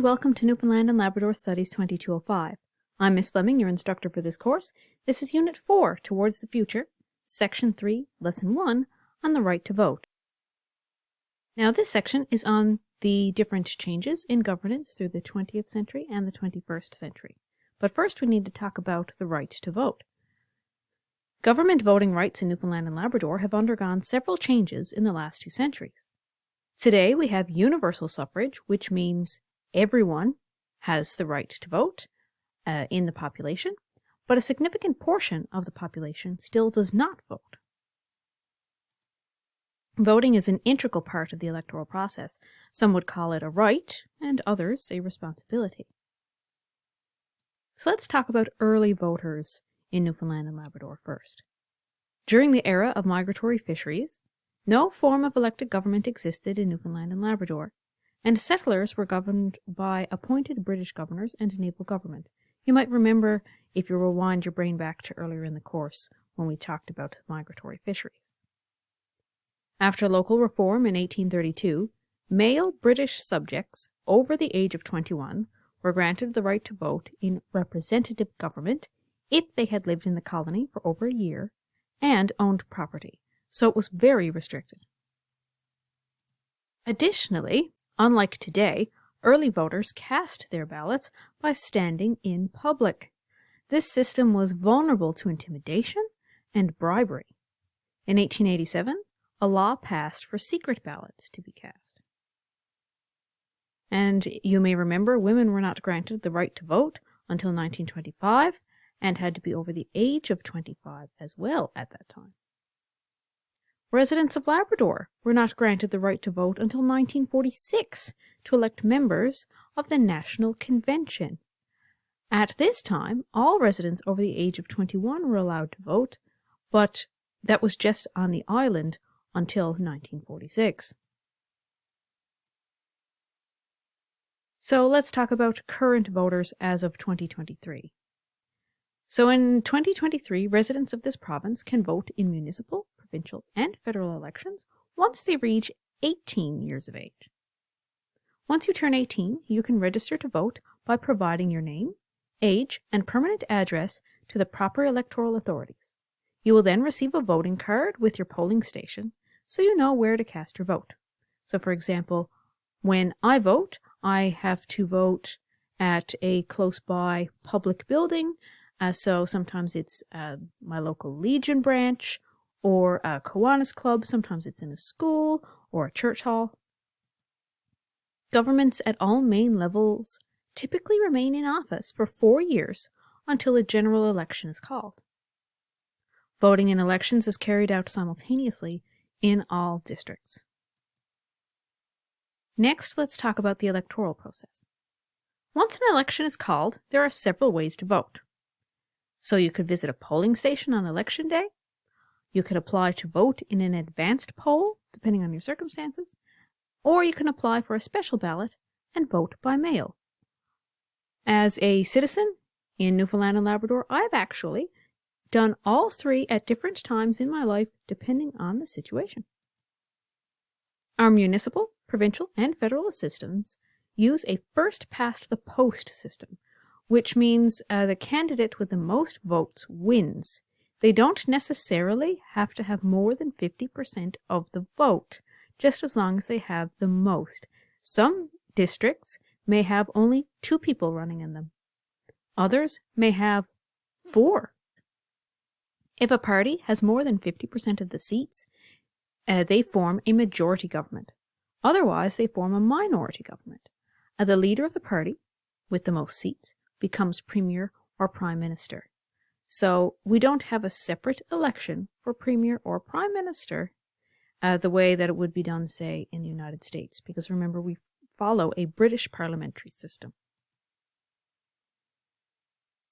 welcome to Newfoundland and Labrador Studies 2205. I'm Miss Fleming, your instructor for this course. This is Unit 4, Towards the Future, Section 3, Lesson 1, on the right to vote. Now this section is on the different changes in governance through the 20th century and the 21st century. But first we need to talk about the right to vote. Government voting rights in Newfoundland and Labrador have undergone several changes in the last 2 centuries. Today we have universal suffrage, which means everyone has the right to vote in the population, but a significant portion of the population still does not vote. Voting is an integral part of the electoral process. Some would call it a right, and others a responsibility. So let's talk about early voters in Newfoundland and Labrador first. During the era of migratory fisheries, no form of elected government existed in Newfoundland and Labrador, and settlers were governed by appointed British governors and a naval government. You might remember if you rewind your brain back to earlier in the course when we talked about migratory fisheries. After local reform in 1832, male British subjects over the age of 21 were granted the right to vote in representative government if they had lived in the colony for over a year and owned property, so it was very restricted. Additionally, unlike today, early voters cast their ballots by standing in public. This system was vulnerable to intimidation and bribery. In 1887, a law passed for secret ballots to be cast. And you may remember women were not granted the right to vote until 1925 and had to be over the age of 25 as well at that time. Residents of Labrador were not granted the right to vote until 1946 to elect members of the National Convention. At this time, all residents over the age of 21 were allowed to vote, but that was just on the island until 1946. So let's talk about current voters as of 2023. So in 2023, residents of this province can vote in municipal, provincial, and federal elections once they reach 18 years of age. Once you turn 18, you can register to vote by providing your name, age, and permanent address to the proper electoral authorities. You will then receive a voting card with your polling station, so you know where to cast your vote. So for example, when I vote, I have to vote at a close-by public building, so sometimes it's my local Legion branch, or a Kiwanis club, sometimes it's in a school or a church hall. Governments at all main levels typically remain in office for 4 years until a general election is called. Voting in elections is carried out simultaneously in all districts. Next, let's talk about the electoral process. Once an election is called, there are several ways to vote. So you could visit a polling station on election day. You could apply to vote in an advanced poll, depending on your circumstances, or you can apply for a special ballot and vote by mail. As a citizen in Newfoundland and Labrador, I've actually done all three at different times in my life, depending on the situation. Our municipal, provincial, and federal systems use a first-past-the-post system, which means the candidate with the most votes wins. They don't necessarily have to have more than 50% of the vote, just as long as they have the most. Some districts may have only 2 people running in them. Others may have 4. If a party has more than 50% of the seats, they form a majority government. Otherwise, they form a minority government. The leader of the party, with the most seats, becomes Premier or Prime Minister. So we don't have a separate election for Premier or Prime Minister the way that it would be done, say, in the United States, because remember, we follow a British parliamentary system.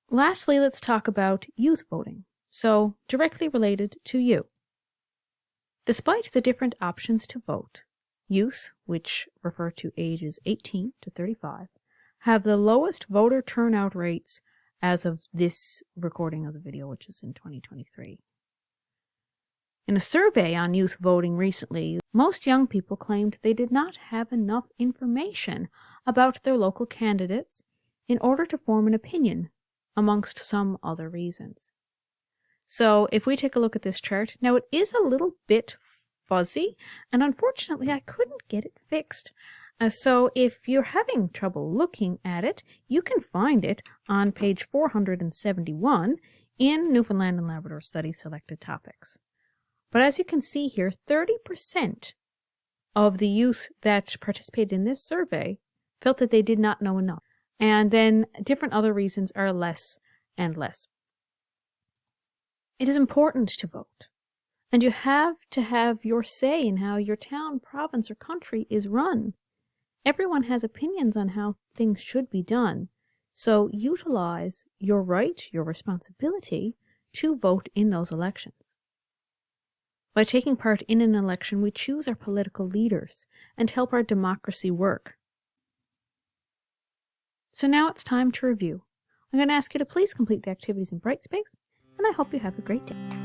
Lastly, let's talk about youth voting, so directly related to you. Despite the different options to vote, youth, which refer to ages 18 to 35, have the lowest voter turnout rates as of this recording of the video, which is in 2023. In a survey on youth voting recently, most young people claimed they did not have enough information about their local candidates in order to form an opinion, amongst some other reasons. So if we take a look at this chart, now it is a little bit fuzzy, and unfortunately I couldn't get it fixed. So if you're having trouble looking at it, you can find it on page 471 in Newfoundland and Labrador Studies Selected Topics. But as you can see here, 30% of the youth that participated in this survey felt that they did not know enough. And then different other reasons are less and less. It is important to vote, and you have to have your say in how your town, province, or country is run. Everyone has opinions on how things should be done, so utilize your right, your responsibility to vote in those elections. By taking part in an election, we choose our political leaders and help our democracy work. So now it's time to review. I'm going to ask you to please complete the activities in Brightspace, and I hope you have a great day.